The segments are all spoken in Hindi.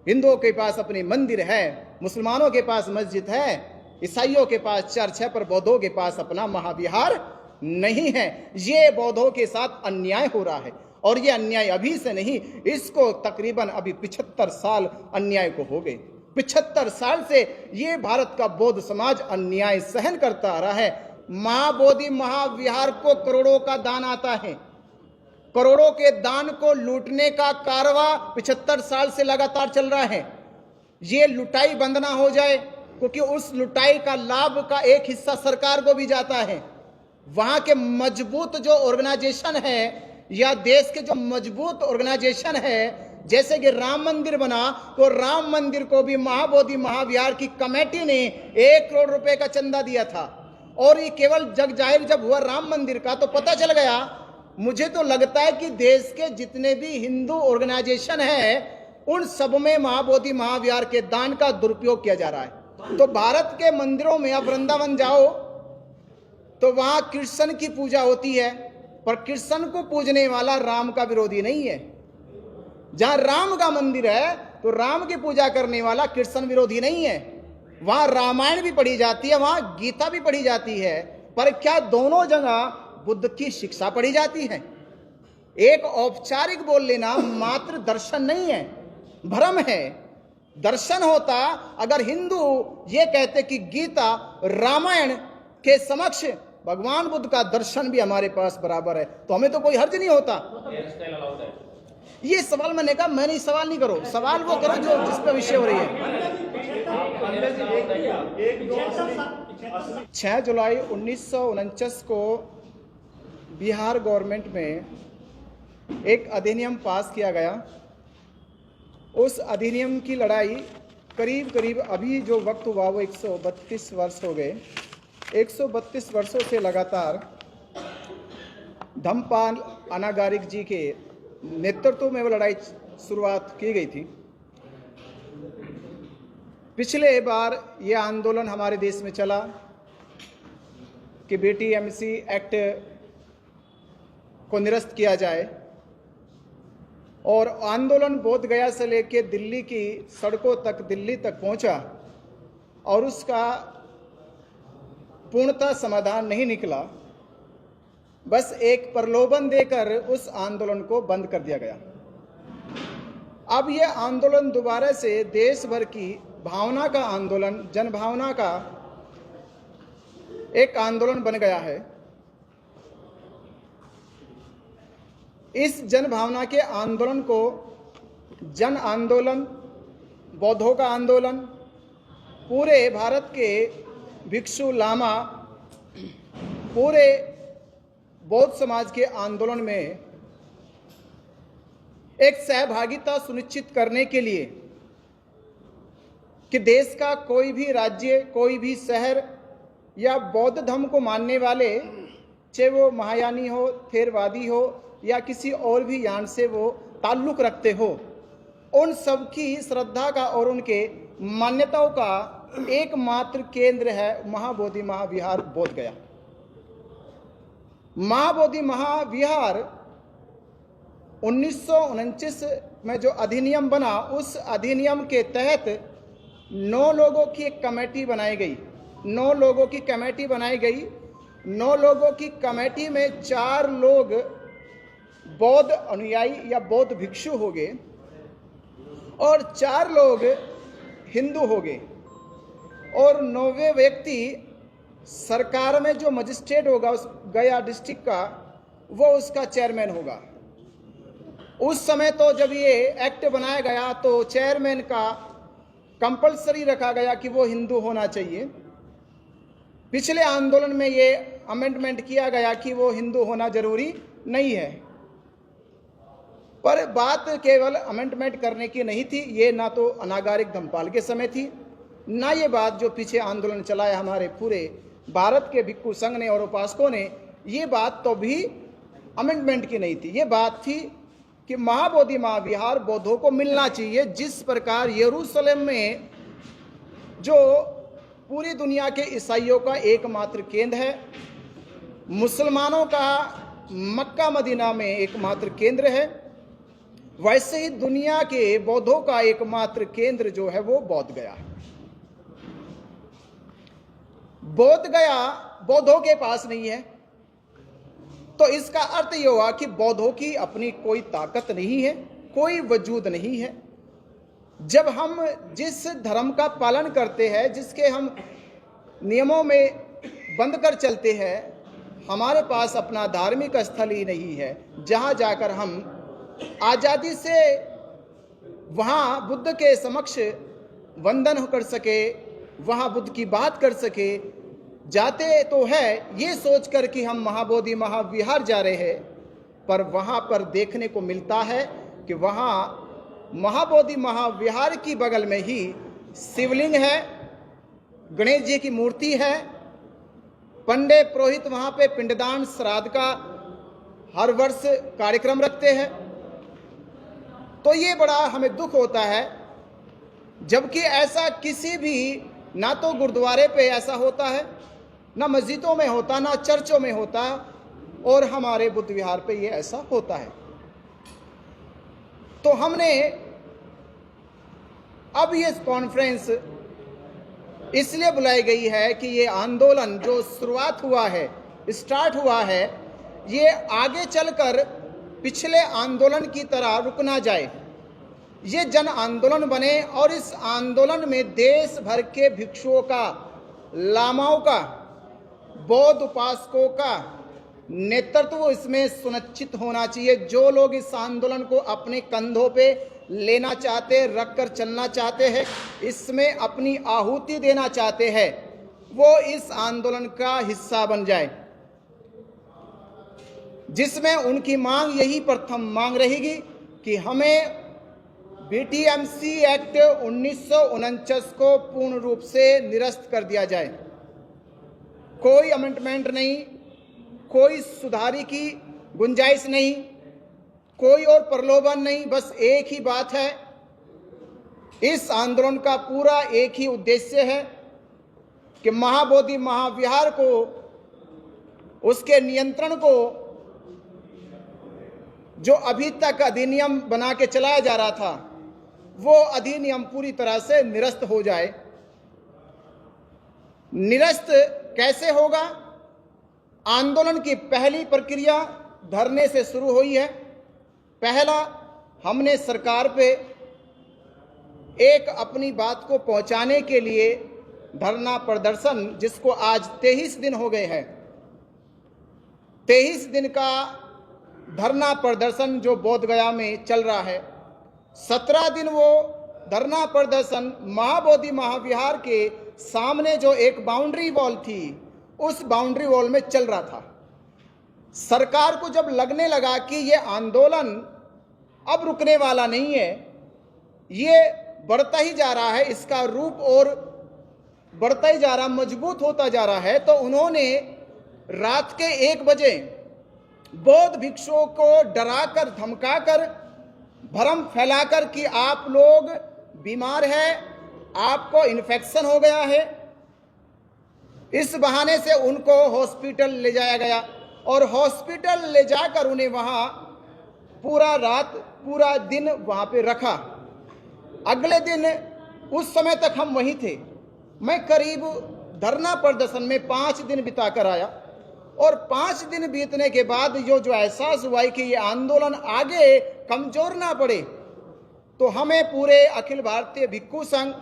हिंदुओं के पास अपने मंदिर है, मुसलमानों के पास मस्जिद है, ईसाइयों के पास चर्च है, पर बौद्धों के पास अपना महाविहार नहीं है। ये बौद्धों के साथ अन्याय हो रहा है, और ये अन्याय अभी से नहीं, इसको तकरीबन अभी 75 साल अन्याय को हो गए। 75 साल से ये भारत का बौद्ध समाज अन्याय सहन करता आ रहा है। महाबोधि महाविहार को करोड़ों का दान आता है, करोड़ों के दान को लूटने का कारवा 75 साल से लगातार चल रहा है। ये लुटाई बंद ना हो जाए, क्योंकि उस लुटाई का लाभ का एक हिस्सा सरकार को भी जाता है। वहां के मजबूत जो ऑर्गेनाइजेशन है, या देश के जो मजबूत ऑर्गेनाइजेशन है, जैसे कि राम मंदिर बना, तो राम मंदिर को भी महाबोधि महाविहार की कमेटी ने 1 करोड़ रुपए का चंदा दिया था। और ये केवल जग जाहिर जब हुआ राम मंदिर का, तो पता चल गया, मुझे तो लगता है कि देश के जितने भी हिंदू ऑर्गेनाइजेशन है, उन सब में महाबोधि महाविहार के दान का दुरुपयोग किया जा रहा है। तो भारत के मंदिरों में आप वृंदावन जाओ तो वहां कृष्ण की पूजा होती है, पर कृष्ण को पूजने वाला राम का विरोधी नहीं है। जहां राम का मंदिर है तो राम की पूजा करने वाला कृष्ण विरोधी नहीं है। वहां रामायण भी पढ़ी जाती है, वहां गीता भी पढ़ी जाती है, पर क्या दोनों जगह बुद्ध की शिक्षा पढ़ी जाती है? एक औपचारिक बोल लेना मात्र दर्शन नहीं है, भ्रम है। दर्शन होता अगर हिंदू ये कहते कि गीता रामायण के समक्ष भगवान बुद्ध का दर्शन भी हमारे पास बराबर है, तो हमें तो कोई हर्ज नहीं होता। ये सवाल मैंने कहा, मैंने सवाल नहीं करो, सवाल वो करो जो जिस पे विषय हो रही है। 6 जुलाई 1949 को बिहार गवर्नमेंट में एक अधिनियम पास किया गया। उस अधिनियम की लड़ाई करीब करीब अभी जो वक्त हुआ वो 132 वर्ष हो गए। 132 वर्षों से लगातार धम्मपाल अनागारिक जी के नेतृत्व में वो लड़ाई शुरुआत की गई थी। पिछले बार ये आंदोलन हमारे देश में चला कि BTMC एक्ट को निरस्त किया जाए, और आंदोलन बोध गया से लेकर दिल्ली की सड़कों तक, दिल्ली तक पहुंचा, और उसका पूर्णतः समाधान नहीं निकला। बस एक प्रलोभन देकर उस आंदोलन को बंद कर दिया गया। अब यह आंदोलन दोबारा से देश भर की भावना का आंदोलन, जनभावना का एक आंदोलन बन गया है। इस जनभावना के आंदोलन को जन आंदोलन, बौद्धों का आंदोलन, पूरे भारत के भिक्षु लामा, पूरे बौद्ध समाज के आंदोलन में एक सहभागिता सुनिश्चित करने के लिए कि देश का कोई भी राज्य, कोई भी शहर या बौद्ध धर्म को मानने वाले, चाहे वो महायानी हो, थेरवादी हो, या किसी और भी यान से वो ताल्लुक रखते हो, उन सब की श्रद्धा का और उनके मान्यताओं का एकमात्र केंद्र है महाबोधि महाविहार बोध गया। महाबोधि महाविहार 1949 में जो अधिनियम बना, उस अधिनियम के तहत 9 लोगों की एक कमेटी बनाई गई। 9 लोगों की कमेटी बनाई गई। 9 लोगों की कमेटी में 4 लोग बौद्ध अनुयायी या बौद्ध भिक्षु हो गए, और 4 लोग हिंदू हो गए, और 9वें व्यक्ति सरकार में जो मजिस्ट्रेट होगा उस गया डिस्ट्रिक्ट का, वो उसका चेयरमैन होगा। उस समय तो जब ये एक्ट बनाया गया तो चेयरमैन का कंपलसरी रखा गया कि वो हिंदू होना चाहिए। पिछले आंदोलन में ये अमेंडमेंट किया गया कि वो हिंदू होना जरूरी नहीं है, पर बात केवल अमेंडमेंट करने की नहीं थी। ये ना तो अनागारिक धम्मपाल के समय थी, ना ये बात जो पीछे आंदोलन चलाया हमारे पूरे भारत के भिक्षु संघ ने और उपासकों ने, ये बात तो भी अमेंडमेंट की नहीं थी। ये बात थी कि महाबोधि महाविहार बौद्धों को मिलना चाहिए, जिस प्रकार यरूशलेम में जो पूरी दुनिया के ईसाइयों का एकमात्र केंद्र है, मुसलमानों का मक्का मदीना में एकमात्र केंद्र है, वैसे ही दुनिया के बौद्धों का एकमात्र केंद्र जो है वो बोध गया है। बोध गया बौद्धों के पास नहीं है, तो इसका अर्थ यह हुआ कि बौद्धों की अपनी कोई ताकत नहीं है, कोई वजूद नहीं है। जब हम जिस धर्म का पालन करते हैं, जिसके हम नियमों में बंद कर चलते हैं, हमारे पास अपना धार्मिक स्थल ही नहीं है जहां जाकर हम आज़ादी से वहाँ बुद्ध के समक्ष वंदन कर सके, वहाँ बुद्ध की बात कर सके। जाते तो है ये सोचकर कि हम महाबोधि महाविहार जा रहे हैं, पर वहाँ पर देखने को मिलता है कि वहाँ महाबोधि महाविहार की बगल में ही शिवलिंग है, गणेश जी की मूर्ति है, पंडित पुरोहित वहाँ पे पिंडदान श्राद्ध का हर वर्ष कार्यक्रम रखते हैं। तो ये बड़ा हमें दुख होता है, जबकि ऐसा किसी भी, ना तो गुरुद्वारे पे ऐसा होता है, ना मस्जिदों में होता, ना चर्चों में होता, और हमारे बुद्ध विहार पे ये ऐसा होता है। तो हमने अब ये कॉन्फ्रेंस इसलिए बुलाई गई है कि ये आंदोलन जो शुरुआत हुआ है, स्टार्ट हुआ है, ये आगे चलकर पिछले आंदोलन की तरह रुक ना जाए, ये जन आंदोलन बने और इस आंदोलन में देश भर के भिक्षुओं का, लामाओं का, बौद्ध उपासकों का नेतृत्व इसमें सुनिश्चित होना चाहिए। जो लोग इस आंदोलन को अपने कंधों पे लेना चाहते, रख कर चलना चाहते हैं, इसमें अपनी आहुति देना चाहते हैं, वो इस आंदोलन का हिस्सा बन जाए, जिसमें उनकी मांग यही प्रथम मांग रहेगी कि हमें बीटीएमसी एक्ट 1949 को पूर्ण रूप से निरस्त कर दिया जाए। कोई अमेंडमेंट नहीं, कोई सुधारी की गुंजाइश नहीं, कोई और प्रलोभन नहीं, बस एक ही बात है। इस आंदोलन का पूरा एक ही उद्देश्य है कि महाबोधि महाविहार को, उसके नियंत्रण को, जो अभी तक अधिनियम बना के चलाया जा रहा था, वो अधिनियम पूरी तरह से निरस्त हो जाए। निरस्त कैसे होगा? आंदोलन की पहली प्रक्रिया धरने से शुरू हुई है। पहला, हमने सरकार पे एक अपनी बात को पहुंचाने के लिए धरना प्रदर्शन, जिसको आज 23 दिन हो गए हैं, 23 दिन का धरना प्रदर्शन जो बोध गया में चल रहा है, 17 दिन वो धरना प्रदर्शन महाबोधि महाविहार के सामने जो एक बाउंड्री वॉल थी, उस बाउंड्री वॉल में चल रहा था। सरकार को जब लगने लगा कि ये आंदोलन अब रुकने वाला नहीं है, ये बढ़ता ही जा रहा है, इसका रूप और बढ़ता ही जा रहा, मजबूत होता जा रहा है, तो उन्होंने रात के 1 बजे बौद्ध भिक्षुओं को डराकर, धमकाकर, भ्रम फैलाकर कि आप लोग बीमार हैं, आपको इन्फेक्शन हो गया है, इस बहाने से उनको हॉस्पिटल ले जाया गया और हॉस्पिटल ले जाकर उन्हें वहाँ पूरा रात, पूरा दिन वहाँ पे रखा। अगले दिन, उस समय तक हम वहीं थे, मैं करीब धरना प्रदर्शन में 5 दिन बिता कर आया, और 5 दिन बीतने के बाद जो एहसास हुआ कि ये आंदोलन आगे कमजोर ना पड़े, तो हमें पूरे अखिल भारतीय भिक्षु संघ,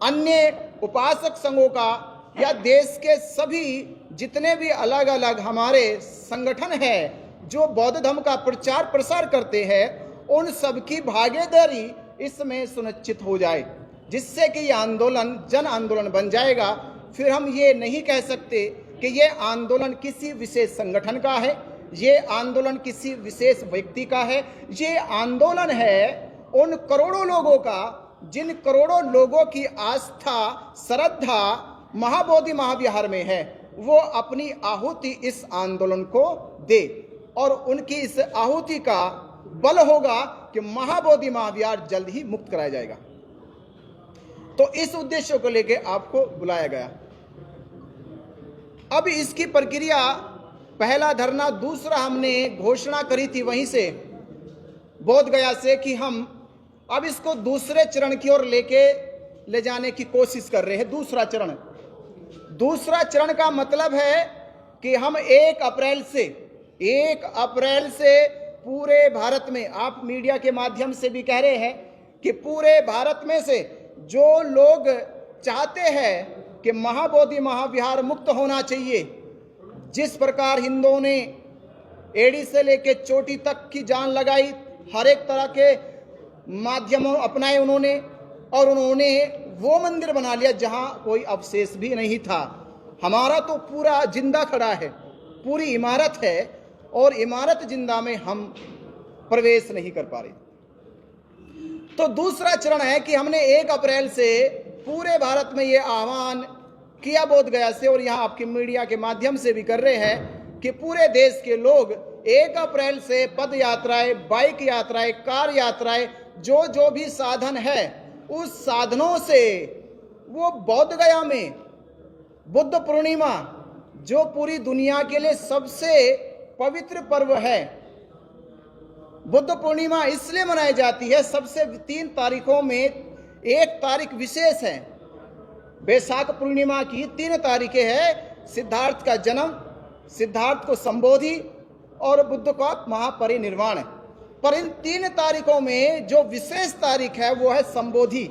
अन्य उपासक संघों का, या देश के सभी जितने भी अलग अलग हमारे संगठन हैं जो बौद्ध धर्म का प्रचार प्रसार करते हैं, उन सबकी भागीदारी इसमें सुनिश्चित हो जाए, जिससे कि ये आंदोलन जन आंदोलन बन जाएगा। फिर हम ये नहीं कह सकते कि ये आंदोलन किसी विशेष संगठन का है, ये आंदोलन किसी विशेष व्यक्ति का है। ये आंदोलन है उन करोड़ों लोगों का, जिन करोड़ों लोगों की आस्था, श्रद्धा महाबोधि महाविहार में है, वो अपनी आहुति इस आंदोलन को दे, और उनकी इस आहुति का बल होगा कि महाबोधि महाविहार जल्द ही मुक्त कराया जाएगा। तो इस उद्देश्य को लेकर आपको बुलाया गया। अब इसकी प्रक्रिया, पहला धरना, दूसरा हमने घोषणा करी थी वहीं से, बोध गया से कि हम अब इसको दूसरे चरण की ओर ले जाने की कोशिश कर रहे हैं। दूसरा चरण का मतलब है कि हम 1 अप्रैल से पूरे भारत में, आप मीडिया के माध्यम से भी कह रहे हैं कि पूरे भारत में से जो लोग चाहते हैं कि महाबोधि महाविहार मुक्त होना चाहिए, जिस प्रकार हिंदुओं ने एड़ी से लेके चोटी तक की जान लगाई, हर एक तरह के माध्यमों अपनाए उन्होंने, और उन्होंने वो मंदिर बना लिया जहां कोई अवशेष भी नहीं था। हमारा तो पूरा जिंदा खड़ा है, पूरी इमारत है, और इमारत जिंदा में हम प्रवेश नहीं कर पा रहे। तो दूसरा चरण है कि हमने 1 अप्रैल से पूरे भारत में ये आह्वान किया बोध गया से, और यहाँ आपके मीडिया के माध्यम से भी कर रहे हैं कि पूरे देश के लोग 1 अप्रैल से पद यात्राएं, बाइक यात्राएं, कार यात्राएं, जो भी साधन है, उस साधनों से वो बोध गया में बुद्ध पूर्णिमा, जो पूरी दुनिया के लिए सबसे पवित्र पर्व है। बुद्ध पूर्णिमा इसलिए मनाई जाती है, सबसे 3 तारीखों में 1 तारीख विशेष है। बैसाख पूर्णिमा की 3 तारीखें हैं, सिद्धार्थ का जन्म, सिद्धार्थ को संबोधि, और बुद्ध का महापरिनिर्वाण। पर इन 3 तारीखों में जो विशेष तारीख है वो है संबोधि।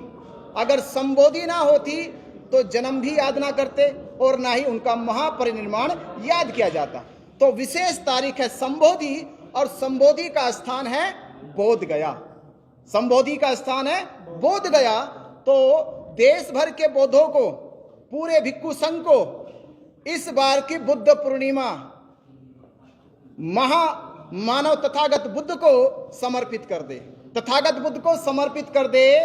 अगर संबोधि ना होती तो जन्म भी याद ना करते और ना ही उनका महापरिनिर्वाण याद किया जाता। तो विशेष तारीख है संबोधि, और संबोधि का स्थान है बोध गया। संबोधि का स्थान है बोध गया। तो देश भर के बौद्धों को, पूरे भिक्खु संघ को इस बार की बुद्ध पूर्णिमा मानव तथागत बुद्ध को समर्पित कर दे, तथागत बुद्ध को समर्पित कर दे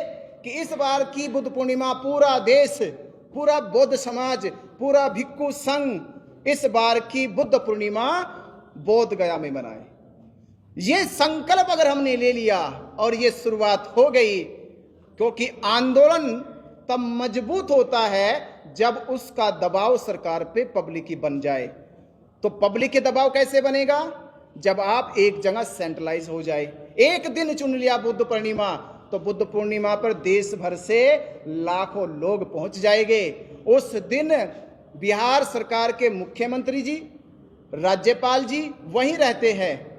कि इस बार की बुद्ध पूर्णिमा पूरा देश, पूरा बौद्ध समाज, पूरा भिक्खु संघ इस बार की बुद्ध पूर्णिमा बोध गया में मनाए। ये संकल्प अगर हमने ले लिया और ये शुरुआत हो गई, क्योंकि आंदोलन तब मजबूत होता है जब उसका दबाव सरकार पे पब्लिक बन जाए। तो पब्लिक के दबाव कैसे बनेगा? जब आप एक जगह सेंट्रलाइज हो जाए। एक दिन चुन लिया बुद्ध पूर्णिमा, तो बुद्ध पूर्णिमा पर देश भर से लाखों लोग पहुंच जाएंगे। उस दिन बिहार सरकार के मुख्यमंत्री जी, राज्यपाल जी वहीं रहते हैं।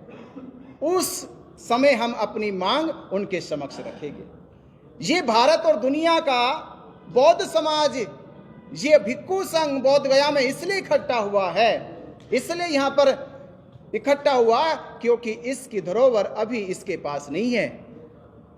उस समय हम अपनी मांग उनके समक्ष रखेंगे। ये भारत और दुनिया का बौद्ध समाज, ये भिक्खु संघ बोध गया में इसलिए इकट्ठा हुआ है, इसलिए यहां पर इकट्ठा हुआ क्योंकि इसकी धरोहर अभी इसके पास नहीं है।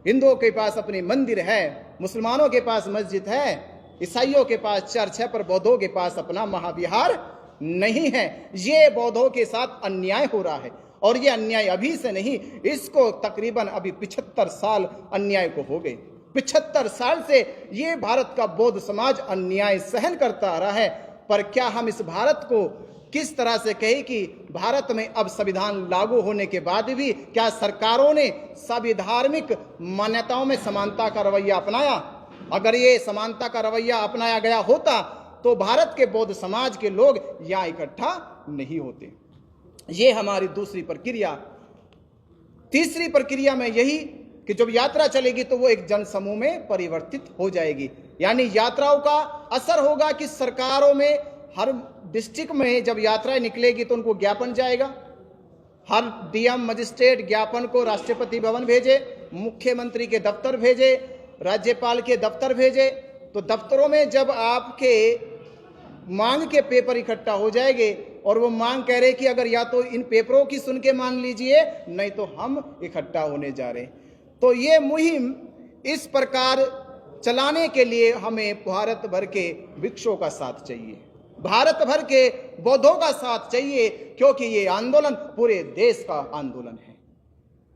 हिंदुओं के पास अपने मंदिर है, मुसलमानों के पास मस्जिद है, ईसाइयों के पास चर्च है, पर बौद्धों के पास अपना महाविहार नहीं है। ये बौद्धों के साथ अन्याय हो रहा है, और ये अन्याय अभी से नहीं, इसको तकरीबन अभी 75 साल अन्याय को हो गए। 75 साल से ये भारत का बौद्ध समाज अन्याय सहन करता आ रहा है। पर क्या हम इस भारत को किस तरह से कहें कि भारत में अब संविधान लागू होने के बाद भी क्या सरकारों ने सभी धार्मिक मान्यताओं में समानता का रवैया अपनाया? अगर ये समानता का रवैया अपनाया गया होता तो भारत के बौद्ध समाज के लोग यहाँ इकट्ठा नहीं होते। ये हमारी दूसरी प्रक्रिया। तीसरी प्रक्रिया में यही कि जब यात्रा चलेगी तो वो एक जन समूह में परिवर्तित हो जाएगी। यानी यात्राओं का असर होगा कि सरकारों में हर डिस्ट्रिक्ट में जब यात्राएं निकलेगी तो उनको ज्ञापन जाएगा। हर डीएम मजिस्ट्रेट ज्ञापन को राष्ट्रपति भवन भेजे, मुख्यमंत्री के दफ्तर भेजे, राज्यपाल के दफ्तर भेजे। तो दफ्तरों में जब आपके मांग के पेपर इकट्ठा हो जाएंगे और वो मांग कह रहे कि अगर या तो इन पेपरों की सुन के मान लीजिए, नहीं तो हम इकट्ठा होने जा रहे हैं। तो ये मुहिम इस प्रकार चलाने के लिए हमें भारत भर के भिक्षुओं का साथ चाहिए, भारत भर के बौद्धों का साथ चाहिए, क्योंकि ये आंदोलन पूरे देश का आंदोलन है।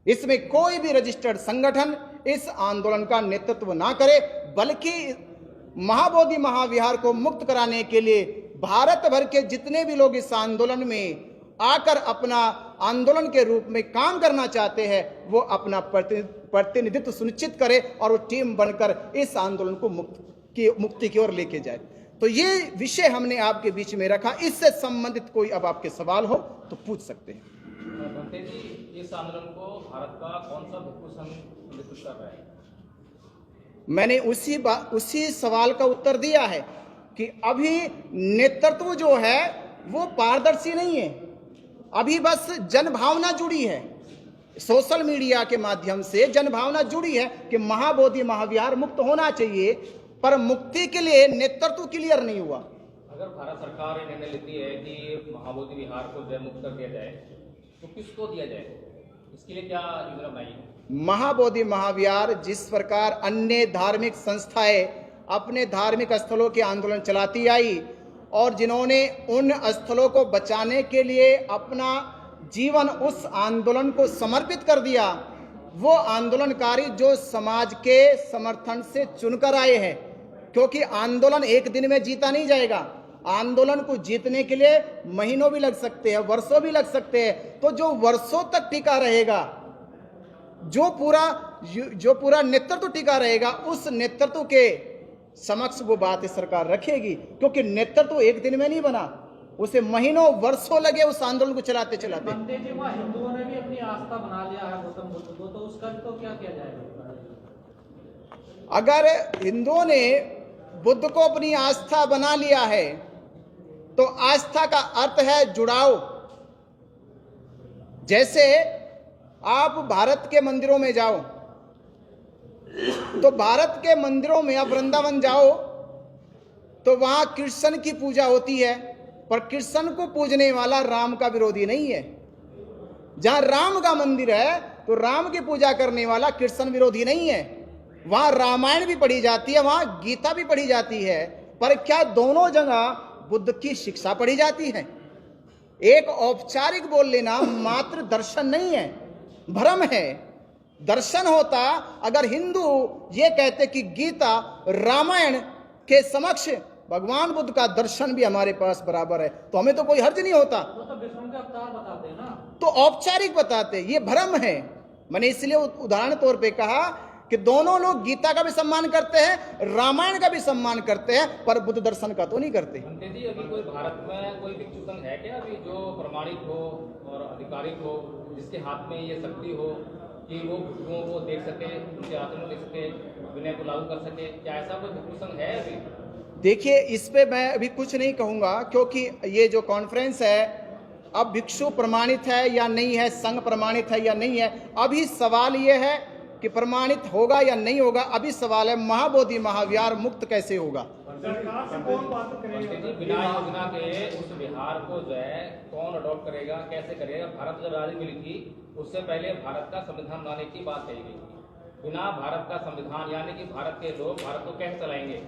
इसमें कोई भी रजिस्टर्ड संगठन इस आंदोलन का नेतृत्व ना करे, बल्कि महाबोधि महाविहार को मुक्त कराने के लिए भारत भर के जितने भी लोग इस आंदोलन में आकर अपना आंदोलन के रूप में काम करना चाहते हैं, वो अपना प्रतिनिधित्व सुनिश्चित करे और वो टीम बनकर इस आंदोलन को मुक्ति की ओर लेके जाए। तो ये विषय हमने आपके बीच में रखा। इससे संबंधित कोई अब आपके सवाल हो तो पूछ सकते हैं। भंते जी, इस आंदोलन को भारत का कौन सा भिक्षु संघ नेतृत्व कर रहा है? मैंने उसी सवाल का उत्तर दिया है कि अभी नेतृत्व जो है वो पारदर्शी नहीं है। अभी बस जनभावना जुड़ी है, सोशल मीडिया के माध्यम से जनभावना जुड़ी है कि महाबोधि महाविहार मुक्त होना चाहिए, पर मुक्ति के लिए नेतृत्व क्लियर नहीं हुआ। अगर भारत सरकार ये निर्णय लेती है कि महाबोधि विहार को जय मुक्त कर दिया जाए तो किसको दिया जाए, इसके लिए क्या योजना बनाई है? महाबोधि महाविहार जिस प्रकार अन्य धार्मिक संस्थाएं अपने धार्मिक स्थलों के आंदोलन चलाती आई और जिन्होंने उन स्थलों को बचाने के लिए अपना जीवन उस आंदोलन को समर्पित कर दिया, वो आंदोलनकारी जो समाज के समर्थन से चुनकर आए हैं, क्योंकि आंदोलन एक दिन में जीता नहीं जाएगा। आंदोलन को जीतने के लिए महीनों भी लग सकते हैं, वर्षों भी लग सकते हैं। तो जो वर्षों तक टिका रहेगा, जो पूरा नेतृत्व टिका रहेगा, उस नेतृत्व के समक्ष वो बात सरकार रखेगी, क्योंकि नेतृत्व एक दिन में नहीं बना, उसे महीनों वर्षों लगे उस आंदोलन को चलाते चलाते। हिंदुओं ने भी अपनी आस्था बना लिया है गौतम बुद्ध को, तो उसका तो क्या किया जाएगा? अगर हिंदुओं ने बुद्ध को अपनी आस्था बना लिया है तो आस्था का अर्थ है जुड़ाव। जैसे आप भारत के मंदिरों में जाओ तो भारत के मंदिरों में आप वृंदावन जाओ तो वहां कृष्ण की पूजा होती है, पर कृष्ण को पूजने वाला राम का विरोधी नहीं है। जहां राम का मंदिर है तो राम की पूजा करने वाला कृष्ण विरोधी नहीं है। वहां रामायण भी पढ़ी जाती है, वहां गीता भी पढ़ी जाती है, पर क्या दोनों जगह बुद्ध की शिक्षा पढ़ी जाती है? एक औपचारिक बोल लेना मात्र दर्शन नहीं है, भ्रम है। दर्शन होता अगर हिंदू ये कहते कि गीता रामायण के समक्ष भगवान बुद्ध का दर्शन भी हमारे पास बराबर है, तो हमें तो कोई हर्ज नहीं होता। तो विष्णु के अवतार बताते हैं ना, तो औपचारिक बताते, ये भ्रम है। मैंने इसलिए उदाहरण तौर पे कहा कि दोनों लोग गीता का भी सम्मान करते हैं, रामायण का भी सम्मान करते हैं, पर बुद्ध दर्शन का तो नहीं करते। अंते जी, अभी कोई भारत में कोई भिक्षु संघ है क्या अभी जो प्रमाणित हो और आधिकारिक हो, जिसके हाथ में ये शक्ति हो कि वो भिक्षुओं को देख सके, उनके आचरण ले सके, विनय को लागू कर सके? क्या ऐसा कोई भिक्षु संघ है अभी? देखिए, इस पे मैं अभी कुछ नहीं कहूंगा, क्योंकि ये जो कॉन्फ्रेंस है, अब भिक्षु प्रमाणित है या नहीं है, संघ प्रमाणित है या नहीं है, अभी सवाल ये है कि प्रमाणित होगा या नहीं होगा। अभी सवाल है महाबोधि महाविहार मुक्त कैसे होगा। बिना योजना के उस विहार को जो है कौन अडॉप्ट करेगा, कैसे करेगा? भारत जब आजादी मिली थी उससे पहले भारत का संविधान लाने की बात कही गई थी। बिना भारत का संविधान यानी कि भारत के लोग भारत को कैसे चलाएंगे,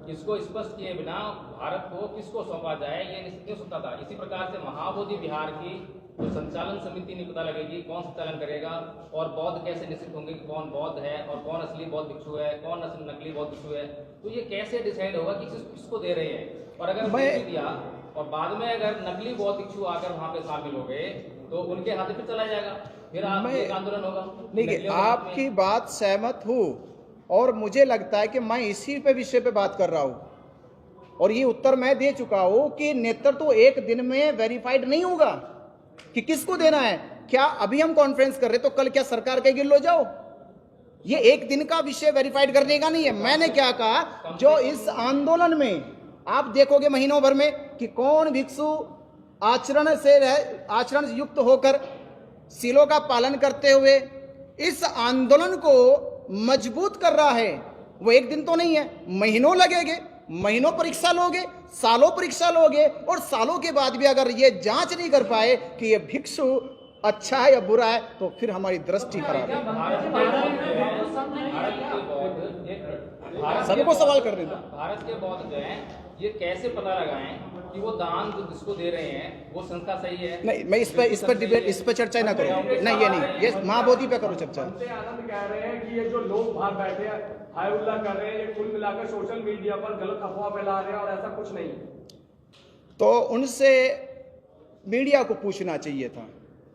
इसको स्पष्ट किए बिना भारत को किसको सौंपा जाए, ये निश्चित नहीं सकता था। इसी प्रकार से महाबोधि विहार की जो संचालन समिति नहीं पता लगेगी कौन संचालन करेगा, और बौद्ध कैसे निश्चित होंगे कि कौन बौद्ध है और कौन असली बौद्ध भिक्षु है, कौन नकली बौद्ध भिक्षु है, तो ये कैसे डिसाइड होगा कि किसको दे रहे हैं? और अगर दिया और बाद में अगर नकली बौद्ध भिक्षु आकर वहां पे शामिल हो गए तो उनके हाथ फिर चला जाएगा, फिर एक आंदोलन होगा। नहीं, आपकी बात सहमत हूँ और मुझे लगता है कि मैं इसी पे विषय पे बात कर रहा हूँ और ये उत्तर मैं दे चुका हूँ कि नेतृत्व एक दिन में वेरीफाइड नहीं होगा कि किसको देना है। क्या अभी हम कॉन्फ्रेंस कर रहे तो कल क्या सरकार के गिल हो जाओ? ये एक दिन का विषय वेरीफाइड करने का नहीं है। मैंने क्या कहा, जो इस आंदोलन में आप देखोगे महीनों भर में कि कौन भिक्षु आचरण युक्त होकर सीलों का पालन करते हुए इस आंदोलन को मजबूत कर रहा है, वो एक दिन तो नहीं है, महीनों लगेंगे, महीनों परीक्षा लोगे, सालों परीक्षा लोगे, और सालों के बाद भी अगर ये जांच नहीं कर पाए कि ये भिक्षु अच्छा है या बुरा है तो फिर हमारी दृष्टि खराब है। सबको सवाल करने दो। भारत के बौद्ध जो हैं ये कैसे पता लगाएं कि वो दान जो जिसको दे रहे हैं वो संस्था सही है? नहीं, मैं इस पर डिबेट, इस पर चर्चा ना करूं। नहीं, ये नहीं, ये महाबोधि पे करो चर्चा। आनंद कह रहे हैं कि ये जो लोग बाहर बैठे हैं हाय उल्लाह कर रहे हैं, ये कुल मिलाकर सोशल मीडिया पर गलत अफवाह फैला रहे हैं और ऐसा कुछ नहीं। तो उनसे मीडिया को पूछना चाहिए था।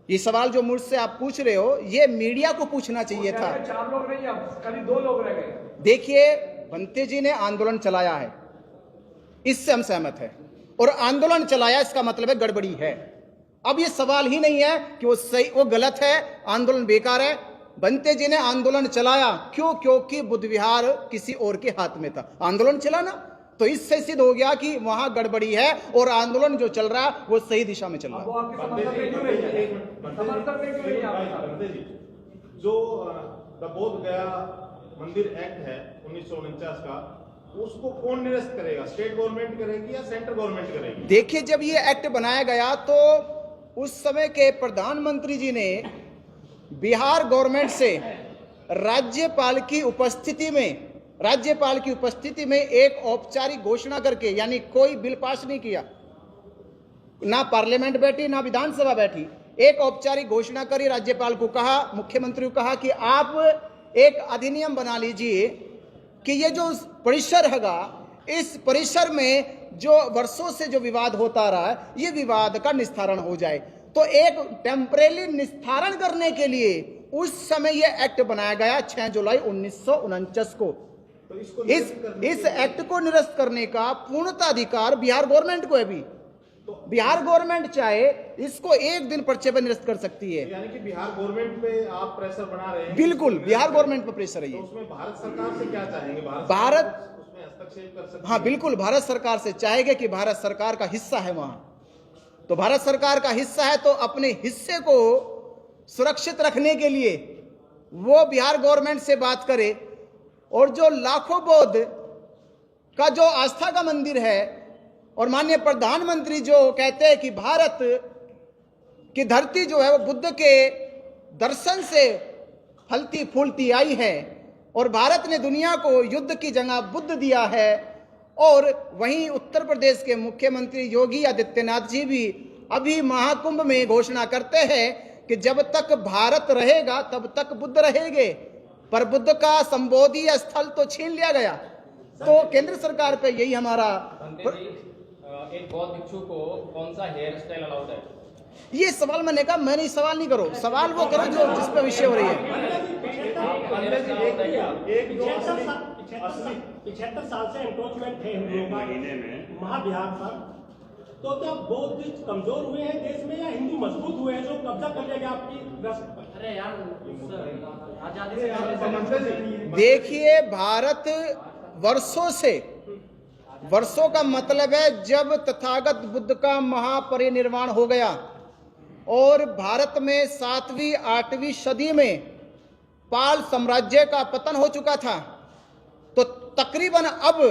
ये सवाल जो मुझसे आप पूछ रहे हो ये मीडिया को पूछना चाहिए था। 4 लोग नहीं, अब करीब 2 लोग रह गए। देखिए, भंते जी ने आंदोलन चलाया है, इससे हम सहमत हैं, और आंदोलन चलाया इसका मतलब है गड़बड़ी है। अब ये सवाल ही नहीं है कि वो सही वो गलत है, आंदोलन बेकार है। बंते जी ने आंदोलन चलाया क्यों? क्योंकि बुद्ध विहार किसी और के हाथ में था। आंदोलन चलाना तो इससे सिद्ध हो गया कि वहां गड़बड़ी है और आंदोलन जो चल रहा है वो सही दिशा में चल रहा है। वो आपके समर्थन में क्यों नहीं है? समर्थन में क्यों नहीं है आपके? बंदे जी, जो द बोध गया मंदिर एक्ट है 1949 का, उसको कौन निरस्त करेगा? स्टेट गवर्नमेंट करेगी या सेंट्रल गवर्नमेंट करेगी? देखिए, जब ये एक्ट बनाया गया तो उस समय के प्रधानमंत्री जी ने बिहार गवर्नमेंट से राज्यपाल की उपस्थिति में एक औपचारिक घोषणा करके, यानी कोई बिल पास नहीं किया, ना पार्लियामेंट बैठी ना विधानसभा बैठी, एक औपचारिक घोषणा करी, राज्यपाल को कहा, मुख्यमंत्री को कहा कि आप एक अधिनियम बना लीजिए कि ये जो परिसर हैगा, इस परिसर में जो वर्षों से जो विवाद होता रहा है, ये विवाद का निस्तारण हो जाए। तो एक टेम्परेरी निस्तारण करने के लिए उस समय ये एक्ट बनाया गया 6 जुलाई 1949 को। तो इसको इस एक्ट को निरस्त करने का पूर्णतः अधिकार बिहार गवर्नमेंट को है। भी तो बिहार गवर्नमेंट चाहे इसको एक दिन पर्चे पर निरस्त कर सकती है। यानी कि बिहार गवर्नमेंट पे आप प्रेशर बना रहे हैं? बिल्कुल, बिहार गवर्नमेंट पर प्रेशर है ये। तो उसमें भारत सरकार से क्या चाहेंगे? भारत उसमें हस्तक्षेप कर सकते? हाँ बिल्कुल, भारत सरकार से चाहेंगे कि भारत सरकार का हिस्सा है वहां, तो भारत सरकार का हिस्सा है तो अपने हिस्से को सुरक्षित रखने के लिए वो बिहार गवर्नमेंट से बात करे। और जो लाखों बौद्ध का जो आस्था का मंदिर है, और माननीय प्रधानमंत्री जो कहते हैं कि भारत की धरती जो है वो बुद्ध के दर्शन से फलती फूलती आई है, और भारत ने दुनिया को युद्ध की जगह बुद्ध दिया है। और वहीं उत्तर प्रदेश के मुख्यमंत्री योगी आदित्यनाथ जी भी अभी महाकुंभ में घोषणा करते हैं कि जब तक भारत रहेगा तब तक बुद्ध रहेंगे, पर बुद्ध का संबोधि स्थल तो छीन लिया गया। तो केंद्र सरकार पे यही हमारा एक बौद्ध भिक्षु को कौन सा हेयर स्टाइल अलाउड है? ये सवाल मैंने कहा, मैंने सवाल नहीं करो, सवाल वो करो जो जिस पे विषय हो रही है। 75 साल से एंक्रोचमेंट थे हिंदुओं का महाबिहार पर, तो क्या बौद्ध कमजोर हुए हैं देश में या हिंदू मजबूत हुए हैं जो कब्जा कर लेगा आपकी विरासत पर? अरे यार, आजादी से पहले देखिए, भारत वर्षों का मतलब है जब तथागत बुद्ध का महापरिनिर्वाण हो गया और भारत में 7वीं 8वीं सदी में पाल साम्राज्य का पतन हो चुका था, तो तकरीबन अब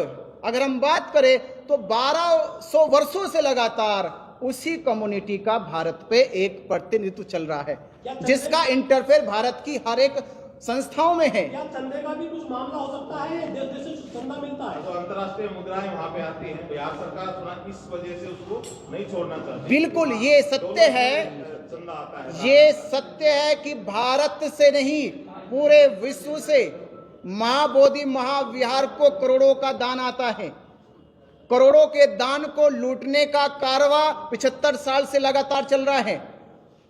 अगर हम बात करें तो 1200 वर्षों से लगातार उसी कम्युनिटी का भारत पे एक प्रतिनिधित्व चल रहा है, जिसका इंटरफेयर भारत की हर एक संस्थाओं में है। क्या चंदे का भी कुछ मामला हो सकता है? देश से चंदा मिलता है तो अंतर्राष्ट्रीय मुद्राएं वहां पे आती हैं, बिहार सरकार थोड़ा इस वजह से उसको नहीं छोड़ना चाहती। बिल्कुल, ये सत्य है, चंदा आता है। ये सत्य है कि भारत से नहीं पूरे विश्व से महाबोधि महाविहार को करोड़ों का दान आता है। करोड़ों के दान को लूटने का कारवा 75 साल से लगातार चल रहा है।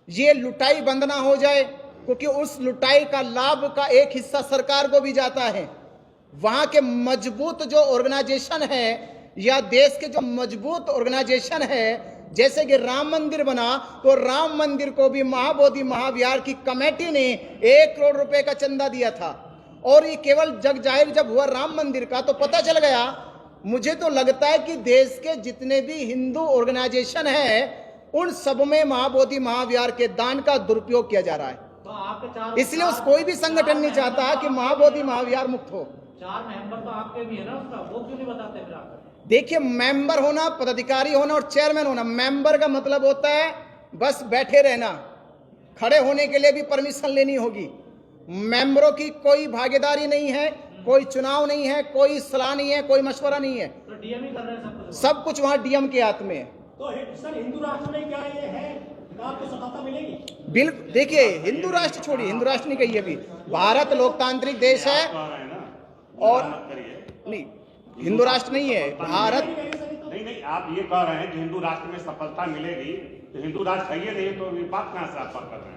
ये लुटाई बंद ना हो जाए, क्योंकि उस लुटाई का लाभ का एक हिस्सा सरकार को भी जाता है। वहां के मजबूत जो ऑर्गेनाइजेशन है या देश के जो मजबूत ऑर्गेनाइजेशन है, जैसे कि राम मंदिर बना तो राम मंदिर को भी महाबोधि महाविहार की कमेटी ने 1 करोड़ रुपए का चंदा दिया था। और ये केवल जग जाहिर जब हुआ राम मंदिर का तो पता चल गया। मुझे तो लगता है कि देश के जितने भी हिंदू ऑर्गेनाइजेशन है उन सब में महाबोधि महाविहार के दान का दुरुपयोग किया जा रहा है। तो आपके 4 इसलिए उस कोई भी संगठन नहीं चाहता कि महाबोधि महाविहार मुक्त हो। 4 मेंबर तो आपके भी है ना, उसका वो क्यों नहीं बताते फिर आप? देखिए, मेंबर होना, पदाधिकारी होना और चेयरमैन होना, मेंबर का मतलब होता है बस बैठे रहना, खड़े होने के लिए भी परमिशन लेनी होगी। मेंबरों की कोई भागीदारी नहीं है, कोई चुनाव नहीं है, कोई सलाह नहीं है, कोई मशवरा नहीं है। तो डीएम ही कर रहे हैं सब कुछ वहां डीएम के हाथ में है। तो सर, हिंदू राष्ट्र में क्या ये है, आपको सफलता मिलेगी? बिल्कुल, देखिए, हिंदू राष्ट्र छोड़िए, हिंदू राष्ट्र नहीं कहिए, अभी भारत लोकतांत्रिक देश है और नहीं, हिंदू राष्ट्र नहीं है भारत। नहीं, आप ये कह रहे हैं कि हिंदू राष्ट्र में सफलता मिलेगी, तो हिंदू राष्ट्र है नहीं, तो ये बात कहां से आप कर रहे हैं?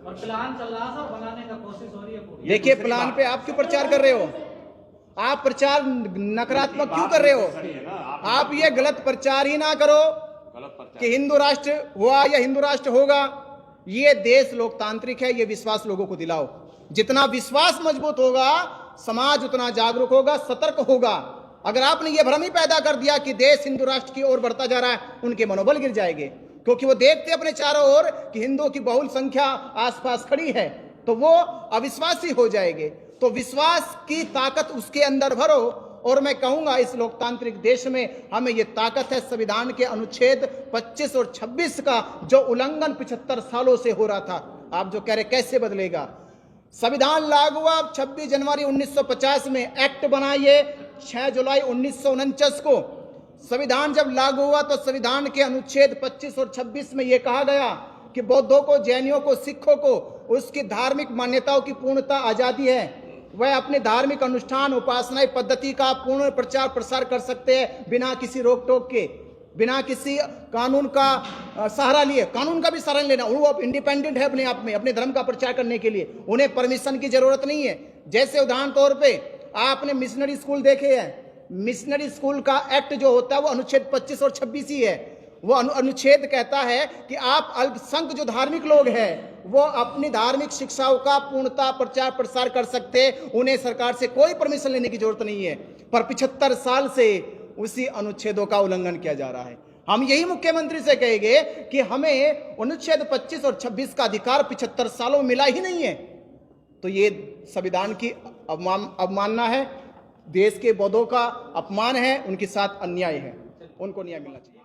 और प्लान चल रहा सर, बनाने का कोशिश हो रही है पूरी। देखिए, प्लान पे आप क्यों प्रचार कर रहे हो? आप प्रचार नकारात्मक क्यों कर रहे हो? आप ये गलत प्रचार ही ना करो गलत प्रचार। कि हिंदू राष्ट्र हुआ या हिंदू राष्ट्र होगा, ये देश लोकतांत्रिक है, ये विश्वास लोगों को दिलाओ। जितना विश्वास मजबूत होगा, समाज उतना जागरूक होगा, सतर्क होगा। अगर आपने ये भ्रम ही पैदा कर दिया कि देश हिंदू राष्ट्र की ओर बढ़ता जा रहा है, उनके मनोबल गिर जाएंगे, क्योंकि वो देखते अपने चारों ओर कि हिंदुओं की बहुल संख्या आसपास खड़ी है, तो वो अविश्वासी हो जाएंगे। तो विश्वास की ताकत उसके अंदर भरो। और मैं कहूंगा इस लोकतांत्रिक देश में हमें ये ताकत है। संविधान के अनुच्छेद 25 और 26 का जो उल्लंघन 75 सालों से हो रहा था, आप जो कह रहे कैसे बदलेगा, संविधान लागू हुआ 26 जनवरी 1950 में, एक्ट बनाइए 6 जुलाई 1949 को। संविधान जब लागू हुआ तो संविधान के अनुच्छेद 25 और 26 में यह कहा गया कि बौद्धों को, जैनियों को, सिखों को उसकी धार्मिक मान्यताओं की पूर्णता आजादी है। वह अपने धार्मिक अनुष्ठान, उपासना पद्धति का पूर्ण प्रचार प्रसार कर सकते हैं बिना किसी रोक टोक के, बिना किसी कानून का सहारा लिए। कानून का भी सहारा लेना, वो इंडिपेंडेंट है अपने आप में, अपने धर्म का प्रचार करने के लिए उन्हें परमिशन की जरूरत नहीं है। जैसे उदाहरण तौर पे आपने मिशनरी स्कूल देखे हैं, मिशनरी स्कूल का एक्ट जो होता है वो अनुच्छेद 25 और 26 ही है। वो अनुच्छेद कहता है कि आप अल्पसंख्यक जो धार्मिक लोग हैं वो अपनी धार्मिक शिक्षाओं का पूर्णता प्रचार प्रसार कर सकते हैं, उन्हें सरकार से कोई परमिशन लेने की जरूरत नहीं है। पर 75 साल से उसी अनुच्छेदों का उल्लंघन किया जा रहा है। हम यही मुख्यमंत्री से कहेंगे कि हमें अनुच्छेद 25 और 26 का अधिकार 75 सालों में मिला ही नहीं है, तो ये संविधान की अवमानना है, देश के बौद्धों का अपमान है, उनके साथ अन्याय है, उनको न्याय मिलना चाहिए।